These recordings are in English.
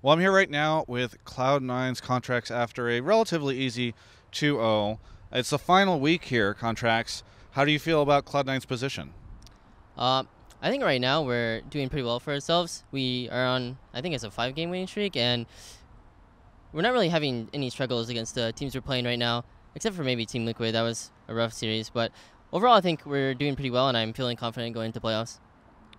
Well, I'm here right now with Cloud9's Contractz after a relatively easy 2-0. It's the final week here, Contractz. How do you feel about Cloud9's position? I think right now we're doing pretty well for ourselves. We are on, I think it's a 5-game winning streak, and we're not really having any struggles against the teams we're playing right now, except for maybe Team Liquid. That was a rough series, but overall I think we're doing pretty well, and I'm feeling confident going into playoffs.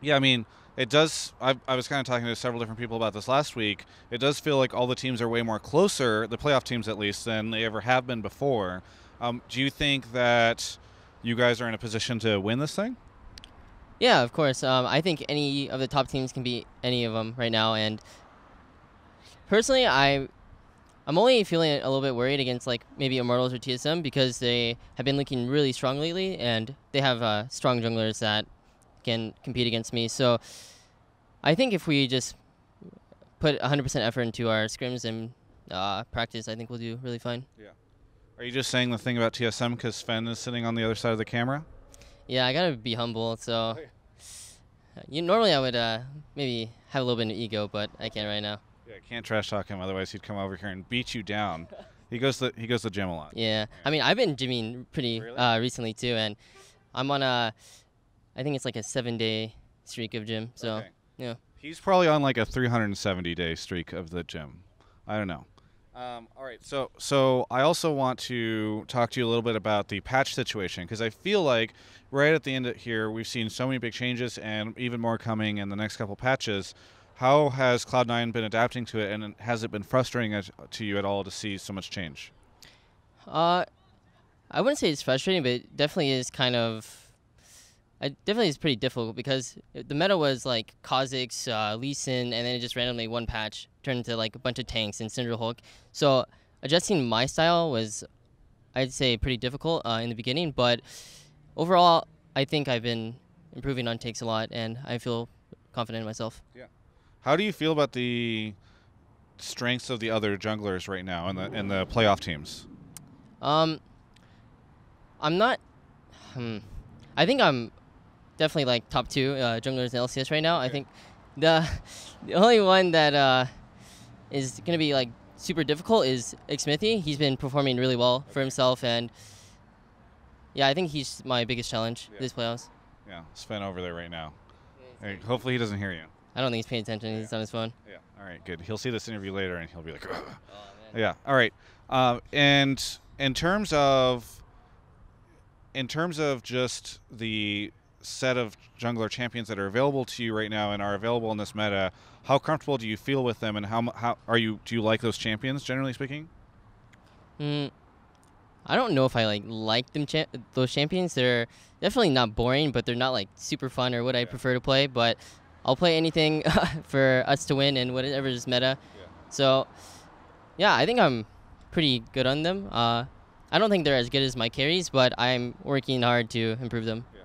Yeah, I mean, it does. I was kind of talking to several different people about this last week. It does feel like all the teams are way more closer, the playoff teams at least, than they ever have been before. Do you think that you guys are in a position to win this thing? Yeah, of course. I think any of the top teams can beat any of them right now, and personally, I'm only feeling a little bit worried against like maybe Immortals or TSM because they have been looking really strong lately, and they have strong junglers that can compete against me. So I think if we just put 100% effort into our scrims and practice, I think we'll do really fine. Yeah. Are you just saying the thing about TSM because Sven is sitting on the other side of the camera? Yeah, I gotta be humble. So normally I would maybe have a little bit of ego, but I can't right now. Yeah, can't trash talk him, otherwise he'd come over here and beat you down. He goes to the gym a lot. Yeah, I mean I've been gymming pretty recently too, and I'm on I think it's like a 7-day streak of gym. So yeah, he's probably on like a 370-day streak of the gym. I don't know. All right, so I also want to talk to you a little bit about the patch situation because I feel like right at the end of here we've seen so many big changes and even more coming in the next couple patches. How has Cloud9 been adapting to it, and has it been frustrating to you at all to see so much change? I wouldn't say it's frustrating, but it definitely is kind of. It definitely is pretty difficult because the meta was like Kha'Zix, Lee Sin, and then it just randomly one patch turned into like a bunch of tanks and Syndra Hulk. So adjusting my style was, I'd say, pretty difficult in the beginning, but overall, I think I've been improving on takes a lot, and I feel confident in myself. Yeah. How do you feel about the strengths of the other junglers right now in the playoff teams? I'm not. I think I'm definitely like top 2 junglers in LCS right now. Okay. I think the only one that is gonna be like super difficult is Xmithie. He's been performing really well for himself, and yeah, I think he's my biggest challenge this playoffs. Yeah, Sven over there right now. Hey, hopefully he doesn't hear you. I don't think he's paying attention. He's on his phone. Yeah. All right. Good. He'll see this interview later and he'll be like, ugh. Oh, man. Yeah. All right. And in terms of just the set of jungler champions that are available to you right now and are available in this meta, how comfortable do you feel with them, and how do you like those champions generally speaking? I don't know if I like them those champions. They're definitely not boring, but they're not like super fun or what I prefer to play. But I'll play anything for us to win and whatever is meta. Yeah. So yeah, I think I'm pretty good on them. I don't think they're as good as my carries, but I'm working hard to improve them. Yeah.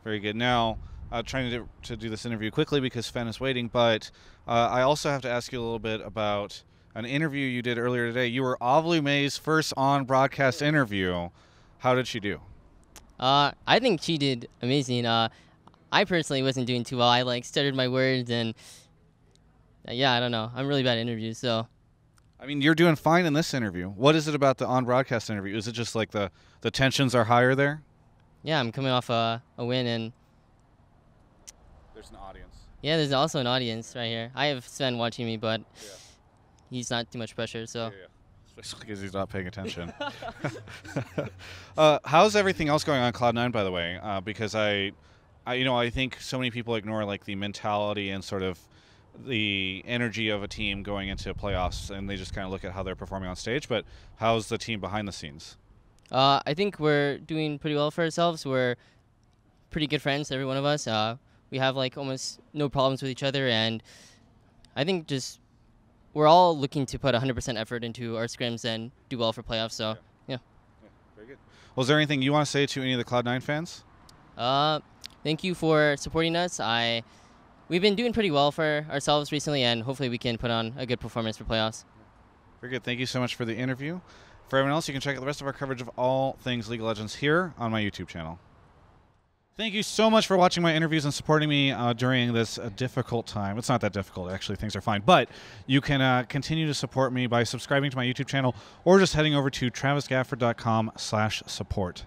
Very good. Now, trying to do this interview quickly because Sven is waiting, but I also have to ask you a little bit about an interview you did earlier today. You were Ovlu May's first on-broadcast interview. How did she do? I think she did amazing. I personally wasn't doing too well. I stuttered my words, and yeah, I don't know. I'm really bad at interviews, so. I mean, you're doing fine in this interview. What is it about the on-broadcast interview? Is it just like the tensions are higher there? Yeah, I'm coming off a win, and there's an audience. Yeah, there's also an audience right here. I have Sven watching me, but he's not too much pressure, so. Yeah. Especially because he's not paying attention. How's everything else going on Cloud9, by the way? Because I think so many people ignore like the mentality and sort of the energy of a team going into playoffs, and they just kind of look at how they're performing on stage. But how's the team behind the scenes? I think we're doing pretty well for ourselves. We're pretty good friends, every one of us. We have like almost no problems with each other, and I think just we're all looking to put 100% effort into our scrims and do well for playoffs. So yeah. Very good. Well, is there anything you want to say to any of the Cloud9 fans? Thank you for supporting us. We've been doing pretty well for ourselves recently, and hopefully we can put on a good performance for playoffs. Very good. Thank you so much for the interview. For everyone else, you can check out the rest of our coverage of all things League of Legends here on my YouTube channel. Thank you so much for watching my interviews and supporting me during this difficult time. It's not that difficult, actually. Things are fine. But you can continue to support me by subscribing to my YouTube channel or just heading over to travisgafford.com/support.